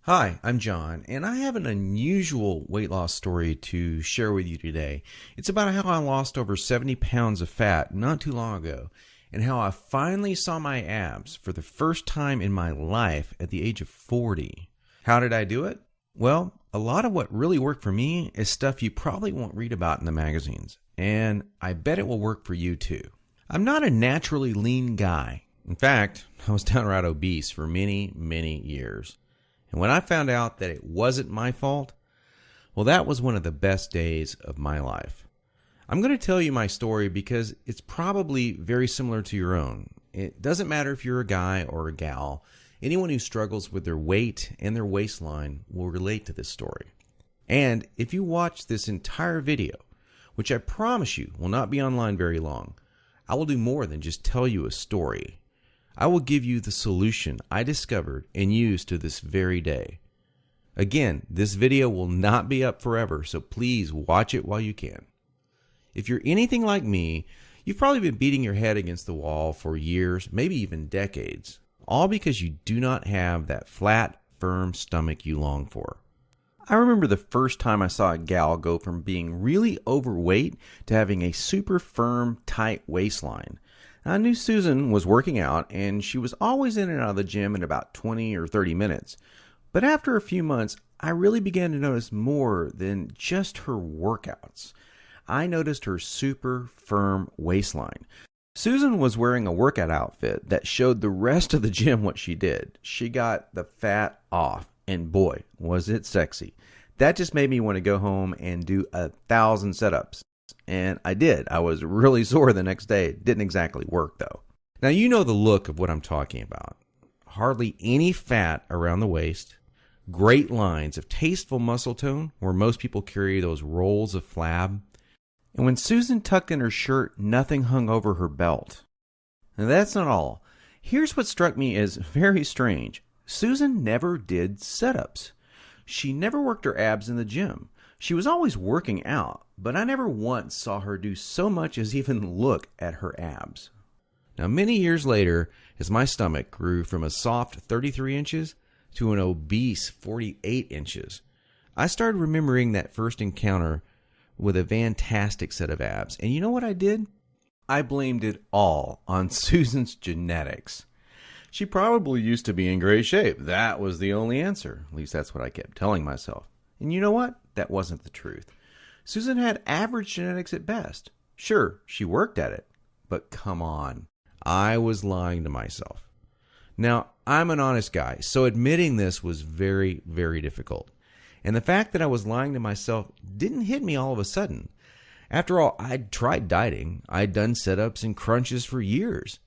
Hi, I'm John, and I have an unusual weight loss story to share with you today. It's about how I lost over 70 pounds of fat not too long ago, and how I finally saw my abs for the first time in my life at the age of 40. How did I do it? Well, a lot of what really worked for me is stuff you probably won't read about in the magazines, and I bet it will work for you too. I'm not a naturally lean guy. In fact, I was downright obese for many, many years. And when I found out that it wasn't my fault, well, that was one of the best days of my life. I'm going to tell you my story because it's probably very similar to your own. It doesn't matter if you're a guy or a gal. Anyone who struggles with their weight and their waistline will relate to this story. And if you watch this entire video, which I promise you will not be online very long, I will do more than just tell you a story. I will give you the solution I discovered and use to this very day. Again, this video will not be up forever, so please watch it while you can. If you're anything like me, you've probably been beating your head against the wall for years, maybe even decades, all because you do not have that flat, firm stomach you long for. I remember the first time I saw a gal go from being really overweight to having a super firm, tight waistline. I knew Susan was working out, and she was always in and out of the gym in about 20 or 30 minutes. But after a few months, I really began to notice more than just her workouts. I noticed her super firm waistline. Susan was wearing a workout outfit that showed the rest of the gym what she did. She got the fat off, and boy, was it sexy. That just made me want to go home and do 1,000 setups. And I did. I was really sore the next day. It didn't exactly work, though. Now, you know the look of what I'm talking about. Hardly any fat around the waist, great lines of tasteful muscle tone where most people carry those rolls of flab. And when Susan tucked in her shirt, nothing hung over her belt. Now, that's not all. Here's what struck me as very strange. Susan never did setups. She never worked her abs in the gym. She was always working out, but I never once saw her do so much as even look at her abs. Now, many years later, as my stomach grew from a soft 33 inches to an obese 48 inches, I started remembering that first encounter with a fantastic set of abs. And you know what I did? I blamed it all on Susan's genetics. She probably used to be in great shape. That was the only answer. At least that's what I kept telling myself. And you know what? That wasn't the truth. Susan had average genetics at best. Sure, she worked at it. But come on. I was lying to myself. Now, I'm an honest guy, so admitting this was very, very difficult. And the fact that I was lying to myself didn't hit me all of a sudden. After all, I'd tried dieting. I'd done sit-ups and crunches for years.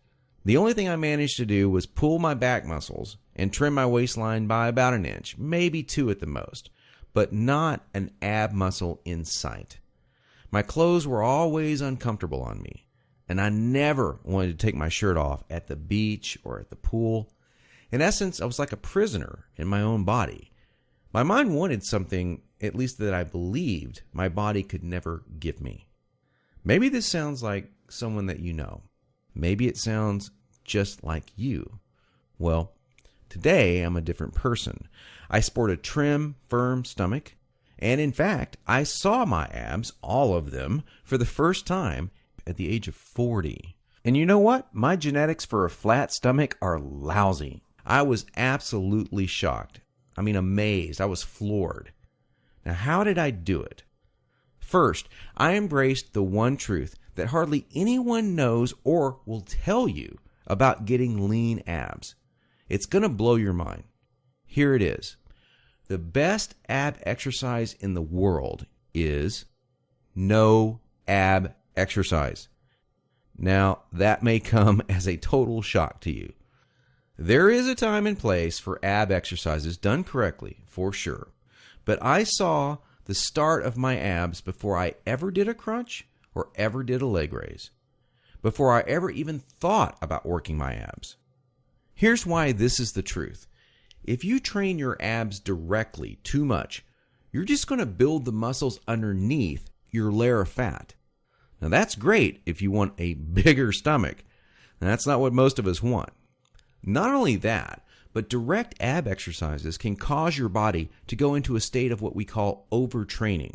The only thing I managed to do was pull my back muscles and trim my waistline by about an inch, maybe 2 at the most, but not an ab muscle in sight. My clothes were always uncomfortable on me, and I never wanted to take my shirt off at the beach or at the pool. In essence, I was like a prisoner in my own body. My mind wanted something, at least that I believed, my body could never give me. Maybe this sounds like someone that you know. Maybe it sounds just like you. Well, today I'm a different person. I sport a trim, firm stomach, and in fact, I saw my abs, all of them, for the first time at the age of 40. And you know what? My genetics for a flat stomach are lousy. I was absolutely shocked. I mean, amazed. I was floored. Now, how did I do it? First, I embraced the one truth that hardly anyone knows or will tell you about getting lean abs. It's going to blow your mind. Here it is. The best ab exercise in the world is no ab exercise. Now, that may come as a total shock to you. There is a time and place for ab exercises done correctly, for sure. But I saw the start of my abs before I ever did a crunch or ever did a leg raise, before I ever even thought about working my abs. Here's why this is the truth. If you train your abs directly too much, you're just going to build the muscles underneath your layer of fat. Now that's great if you want a bigger stomach. And that's not what most of us want. Not only that, But direct ab exercises can cause your body to go into a state of what we call overtraining.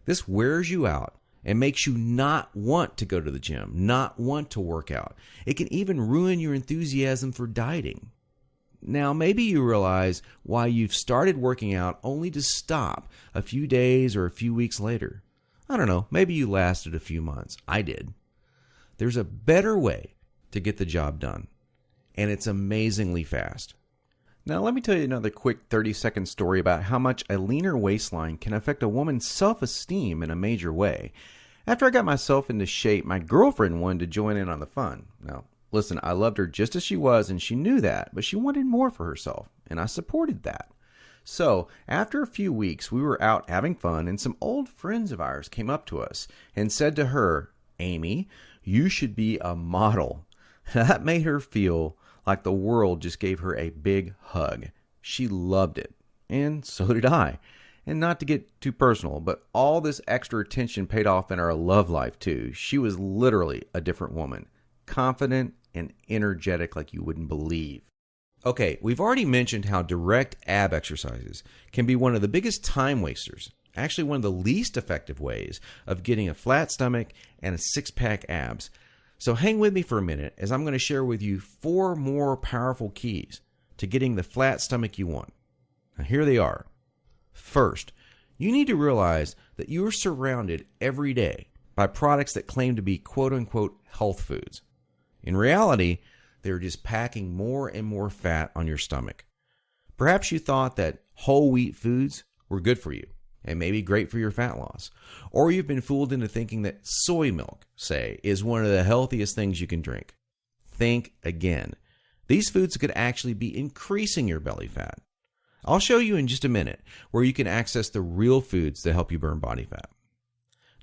This wears you out and makes you not want to go to the gym, not want to work out. It can even ruin your enthusiasm for dieting. Now, maybe you realize why you've started working out only to stop a few days or a few weeks later. I don't know, maybe you lasted a few months. I did. There's a better way to get the job done, and it's amazingly fast. Now, let me tell you another quick 30-second story about how much a leaner waistline can affect a woman's self-esteem in a major way. After I got myself into shape, my girlfriend wanted to join in on the fun. Now, listen, I loved her just as she was, and she knew that, but she wanted more for herself, and I supported that. So, after a few weeks, we were out having fun, and some old friends of ours came up to us and said to her, "Amy, you should be a model." That made her feel like the world just gave her a big hug. She loved it, and so did I. And not to get too personal, but all this extra attention paid off in our love life too. She was literally a different woman, confident and energetic like you wouldn't believe. Okay, we've already mentioned how direct ab exercises can be one of the biggest time wasters, actually one of the least effective ways of getting a flat stomach and a six-pack abs. So hang with me for a minute as I'm going to share with you 4 more powerful keys to getting the flat stomach you want. Now here they are. First, you need to realize that you are surrounded every day by products that claim to be quote-unquote health foods. In reality, they're just packing more and more fat on your stomach. Perhaps you thought that whole wheat foods were good for you and maybe great for your fat loss. Or you've been fooled into thinking that soy milk, say, is one of the healthiest things you can drink. Think again. These foods could actually be increasing your belly fat. I'll show you in just a minute where you can access the real foods that help you burn body fat.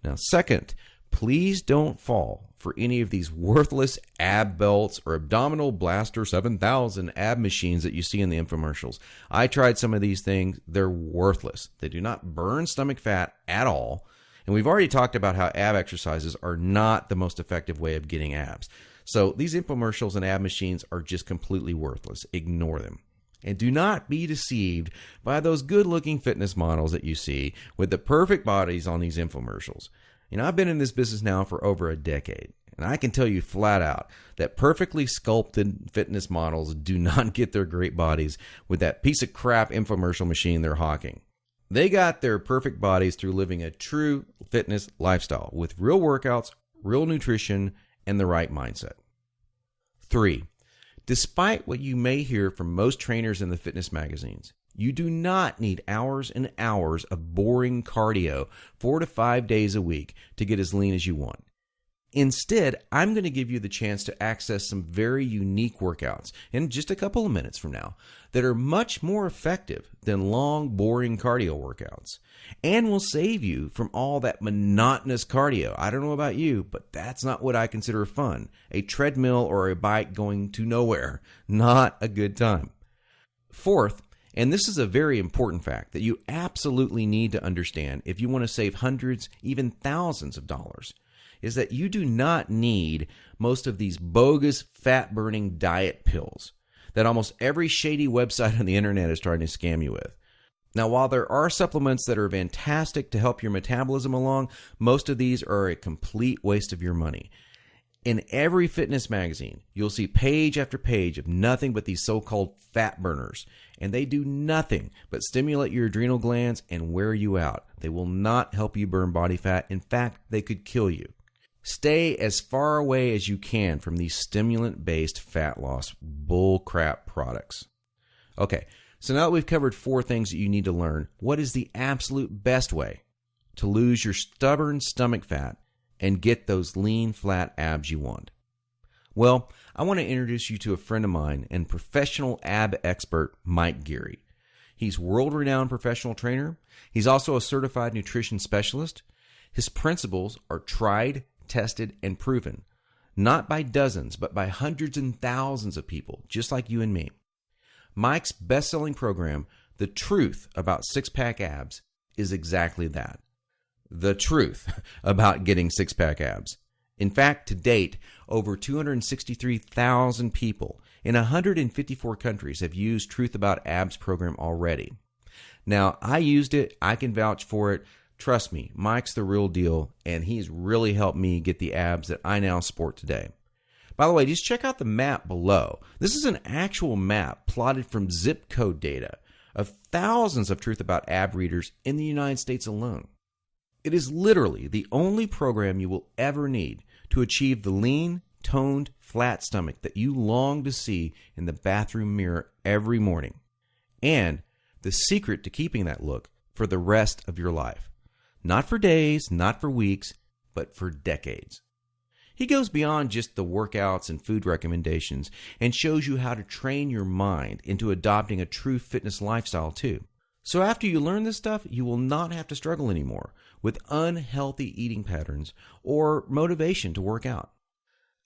Now, second, please don't fall for any of these worthless ab belts or abdominal blaster 7000 ab machines that you see in the infomercials. I tried some of these things. They're worthless. They do not burn stomach fat at all. And we've already talked about how ab exercises are not the most effective way of getting abs. So these infomercials and ab machines are just completely worthless. Ignore them. And do not be deceived by those good-looking fitness models that you see with the perfect bodies on these infomercials. You know, I've been in this business now for over a decade, and I can tell you flat out that perfectly sculpted fitness models do not get their great bodies with that piece of crap infomercial machine they're hawking. They got their perfect bodies through living a true fitness lifestyle with real workouts, real nutrition, and the right mindset. 3. Despite what you may hear from most trainers in the fitness magazines, you do not need hours and hours of boring cardio 4 to 5 days a week to get as lean as you want. Instead, I'm going to give you the chance to access some very unique workouts in just a couple of minutes from now that are much more effective than long, boring cardio workouts and will save you from all that monotonous cardio. I don't know about you, but that's not what I consider fun. A treadmill or a bike going to nowhere. Not a good time. Fourth, and this is a very important fact that you absolutely need to understand if you want to save hundreds, even thousands of dollars, is that you do not need most of these bogus fat-burning diet pills that almost every shady website on the internet is trying to scam you with. Now, while there are supplements that are fantastic to help your metabolism along, most of these are a complete waste of your money. In every fitness magazine, you'll see page after page of nothing but these so-called fat burners, and they do nothing but stimulate your adrenal glands and wear you out. They will not help you burn body fat. In fact, they could kill you. Stay as far away as you can from these stimulant-based fat loss bullcrap products. Okay, so now that we've covered 4 things that you need to learn, what is the absolute best way to lose your stubborn stomach fat and get those lean, flat abs you want? Well, I want to introduce you to a friend of mine and professional ab expert, Mike Geary. He's world-renowned professional trainer. He's also a certified nutrition specialist. His principles are tried, tested, and proven, not by dozens, but by hundreds and thousands of people, just like you and me. Mike's best-selling program, The Truth About Six-Pack Abs, is exactly that. The truth about getting six-pack abs. In fact, to date, over 263,000 people in 154 countries have used Truth About Abs program already. Now, I used it. I can vouch for it. Trust me, Mike's the real deal, and he's really helped me get the abs that I now sport today. By the way, just check out the map below. This is an actual map plotted from zip code data of thousands of Truth About Ab readers in the United States alone. It is literally the only program you will ever need to achieve the lean, toned, flat stomach that you long to see in the bathroom mirror every morning, and the secret to keeping that look for the rest of your life. Not for days, not for weeks, but for decades. He goes beyond just the workouts and food recommendations and shows you how to train your mind into adopting a true fitness lifestyle too. So after you learn this stuff, you will not have to struggle anymore with unhealthy eating patterns or motivation to work out.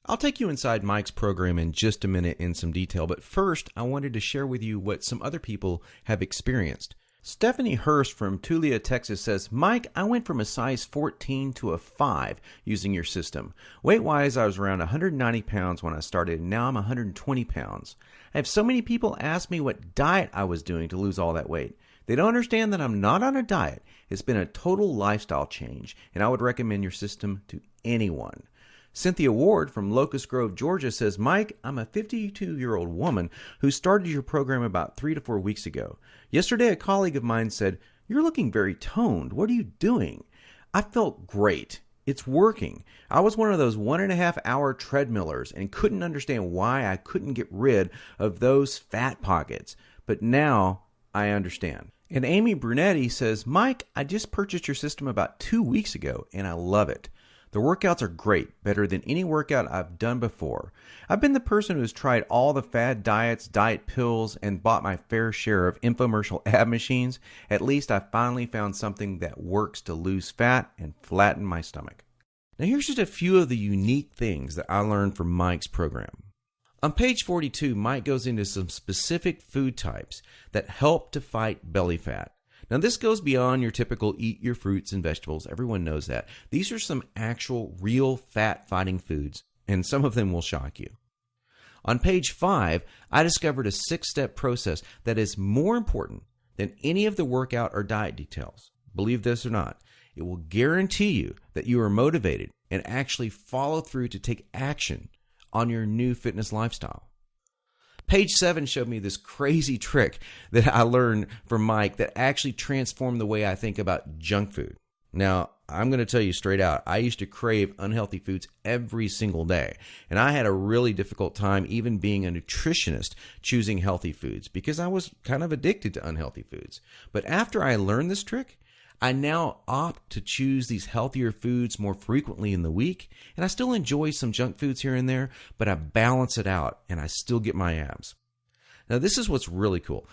I'll take you inside Mike's program in just a minute in some detail, but first I wanted to share with you what some other people have experienced. Stephanie Hurst from Tulia, Texas says, Mike, I went from a size 14 to a 5 using your system. Weight-wise, I was around 190 pounds when I started, and now I'm 120 pounds. I have so many people ask me what diet I was doing to lose all that weight. They don't understand that I'm not on a diet. It's been a total lifestyle change, and I would recommend your system to anyone. Cynthia Ward from Locust Grove, Georgia says, Mike, I'm a 52-year-old woman who started your program about 3 to 4 weeks ago. Yesterday, a colleague of mine said, you're looking very toned. What are you doing? I felt great. It's working. I was one of those 1.5-hour treadmillers and couldn't understand why I couldn't get rid of those fat pockets. But now I understand. And Amy Brunetti says, Mike, I just purchased your system about 2 weeks ago, and I love it. The workouts are great, better than any workout I've done before. I've been the person who's tried all the fad diets, diet pills, and bought my fair share of infomercial ab machines. At least I finally found something that works to lose fat and flatten my stomach. Now here's just a few of the unique things that I learned from Mike's program. On page 42, Mike goes into some specific food types that help to fight belly fat. Now, this goes beyond your typical eat your fruits and vegetables. Everyone knows that. These are some actual, real fat-fighting foods, and some of them will shock you. On page 5, I discovered a 6-step process that is more important than any of the workout or diet details. Believe this or not, it will guarantee you that you are motivated and actually follow through to take action on your new fitness lifestyle. Page 7 showed me this crazy trick that I learned from Mike that actually transformed the way I think about junk food. Now, I'm going to tell you straight out, I used to crave unhealthy foods every single day. And I had a really difficult time even being a nutritionist choosing healthy foods because I was kind of addicted to unhealthy foods. But after I learned this trick, I now opt to choose these healthier foods more frequently in the week, and I still enjoy some junk foods here and there, but I balance it out, and I still get my abs. Now, this is what's really cool.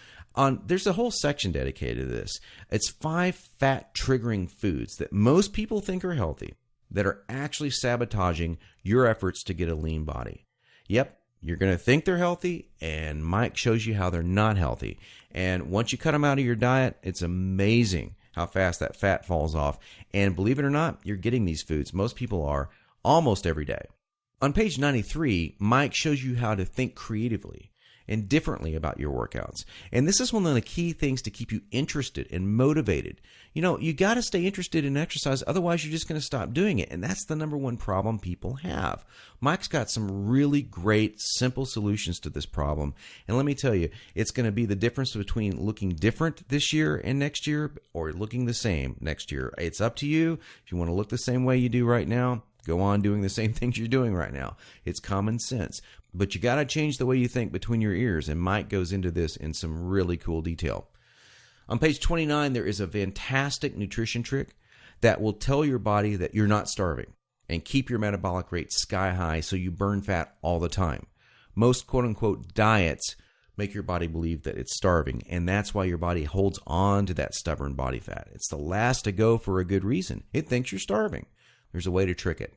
There's a whole section dedicated to this. It's 5 fat-triggering foods that most people think are healthy that are actually sabotaging your efforts to get a lean body. Yep, you're going to think they're healthy, and Mike shows you how they're not healthy. And once you cut them out of your diet, it's amazing how fast that fat falls off. And believe it or not, you're getting these foods. Most people are almost every day. On page 93, Mike shows you how to think creatively and differently about your workouts. And this is one of the key things to keep you interested and motivated. You know, you got to stay interested in exercise, otherwise you're just going to stop doing it. And that's the number one problem people have. Mike's got some really great, simple solutions to this problem. And let me tell you, it's going to be the difference between looking different this year and next year or looking the same next year. It's up to you. If you want to look the same way you do right now, go on doing the same things you're doing right now. It's common sense. But you got to change the way you think between your ears, and Mike goes into this in some really cool detail. On page 29, there is a fantastic nutrition trick that will tell your body that you're not starving and keep your metabolic rate sky high so you burn fat all the time. Most quote-unquote diets make your body believe that it's starving, and that's why your body holds on to that stubborn body fat. It's the last to go for a good reason. It thinks you're starving. There's a way to trick it.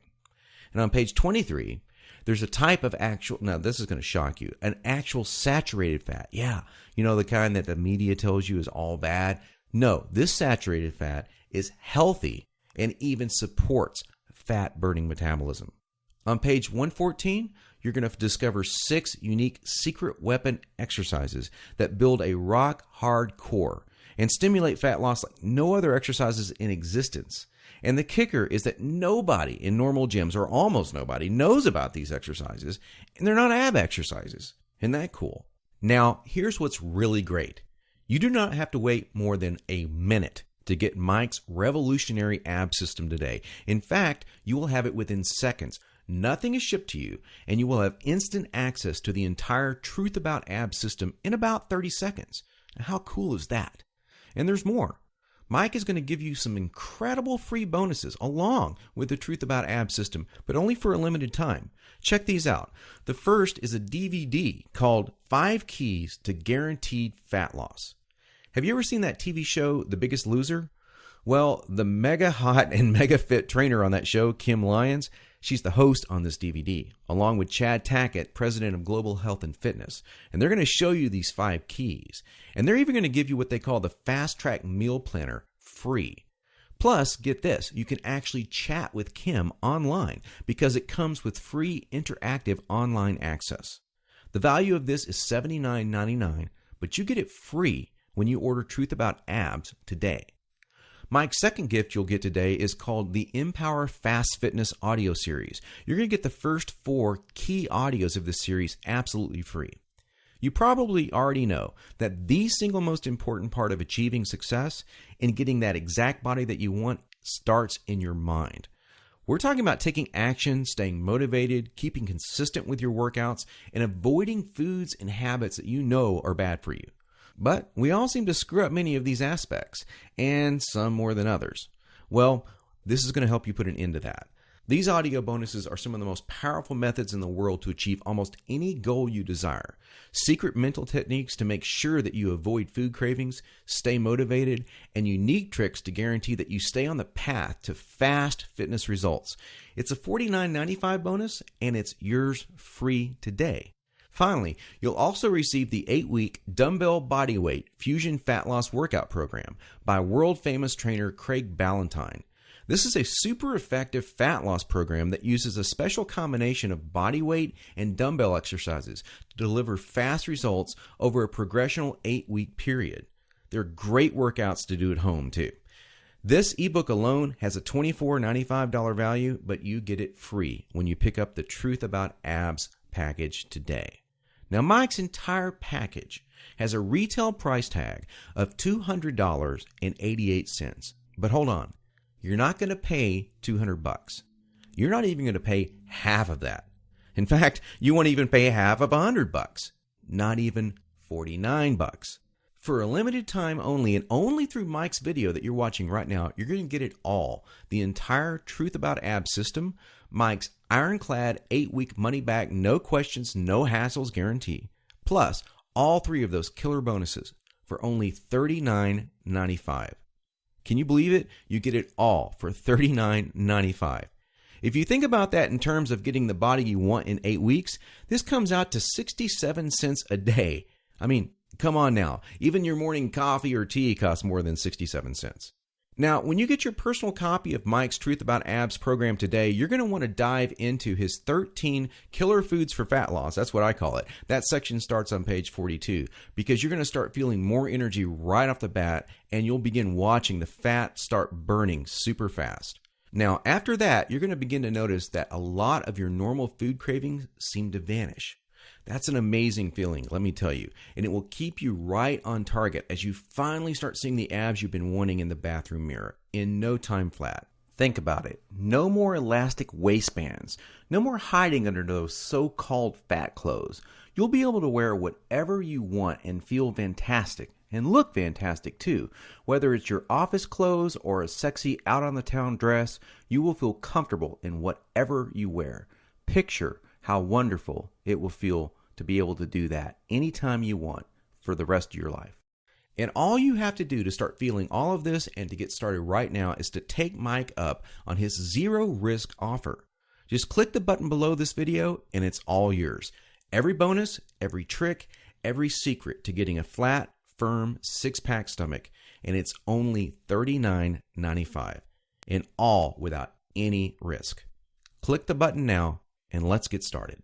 And on page 23, there's a type of actual, now this is going to shock you, an actual saturated fat. Yeah, you know, the kind that the media tells you is all bad. No, this saturated fat is healthy and even supports fat burning metabolism. On page 114, you're going to discover 6 unique secret weapon exercises that build a rock-hard core and stimulate fat loss like no other exercises in existence. And the kicker is that nobody in normal gyms, or almost nobody, knows about these exercises, and they're not ab exercises. Isn't that cool? Now, here's what's really great. You do not have to wait more than a minute to get Mike's revolutionary ab system today. In fact, you will have it within seconds. Nothing is shipped to you, and you will have instant access to the entire Truth About Abs system in about 30 seconds. Now, how cool is that? And there's more. Mike is going to give you some incredible free bonuses along with the Truth About Abs system, but only for a limited time. Check these out. The first is a DVD called 5 Keys to Guaranteed Fat Loss. Have you ever seen that TV show, The Biggest Loser? Well, the mega hot and mega fit trainer on that show, Kim Lyons, she's the host on this DVD, along with Chad Tackett, president of Global Health and Fitness. And they're going to show you these 5 keys. And they're even going to give you what they call the Fast Track Meal Planner free. Plus, get this, you can actually chat with Kim online because it comes with free interactive online access. The value of this is $79.99, but you get it free when you order Truth About Abs today. Mike's second gift you'll get today is called the Empower Fast Fitness audio series. You're going to get the first 4 key audios of this series absolutely free. You probably already know that the single most important part of achieving success and getting that exact body that you want starts in your mind. We're talking about taking action, staying motivated, keeping consistent with your workouts, and avoiding foods and habits that you know are bad for you. But we all seem to screw up many of these aspects, and some more than others. Well, this is going to help you put an end to that. These audio bonuses are some of the most powerful methods in the world to achieve almost any goal you desire. Secret mental techniques to make sure that you avoid food cravings, stay motivated, and unique tricks to guarantee that you stay on the path to fast fitness results. It's a $49.95 bonus, and it's yours free today. Finally, you'll also receive the 8-week Dumbbell Bodyweight Fusion Fat Loss Workout Program by world-famous trainer Craig Ballantyne. This is a super effective fat loss program that uses a special combination of body weight and dumbbell exercises to deliver fast results over a progressional 8-week period. They're great workouts to do at home, too. This ebook alone has a $24.95 value, but you get it free when you pick up the Truth About Abs package today. Now, Mike's entire package has a retail price tag of $200.88. But hold on. You're not going to pay $200. You're not even going to pay half of that. In fact, you won't even pay half of $100. Not even $49. For a limited time only, and only through Mike's video that you're watching right now, you're going to get it all. The entire Truth About Abs system, Mike's ironclad 8-week money-back, no questions, no hassles guarantee, plus all 3 of those killer bonuses for only $39.95. Can you believe it? You get it all for $39.95. If you think about that in terms of getting the body you want in 8 weeks, this comes out to 67 cents a day. I mean, come on now. Even your morning coffee or tea costs more than 67 cents. Now, when you get your personal copy of Mike's Truth About Abs program today, you're going to want to dive into his 13 killer foods for fat loss. That's what I call it. That section starts on page 42 because you're going to start feeling more energy right off the bat, and you'll begin watching the fat start burning super fast. Now, after that, you're going to begin to notice that a lot of your normal food cravings seem to vanish. That's an amazing feeling, let me tell you, and it will keep you right on target as you finally start seeing the abs you've been wanting in the bathroom mirror in no time flat. Think about it. No more elastic waistbands. No more hiding under those so-called fat clothes. You'll be able to wear whatever you want and feel fantastic and look fantastic too. Whether it's your office clothes or a sexy out-on-the-town dress, you will feel comfortable in whatever you wear. Picture how wonderful it will feel to be able to do that anytime you want for the rest of your life. And all you have to do to start feeling all of this and to get started right now is to take Mike up on his zero-risk offer. Just click the button below this video and it's all yours. Every bonus, every trick, every secret to getting a flat, firm, six-pack stomach, and it's only $39.95, and all without any risk. Click the button now and let's get started.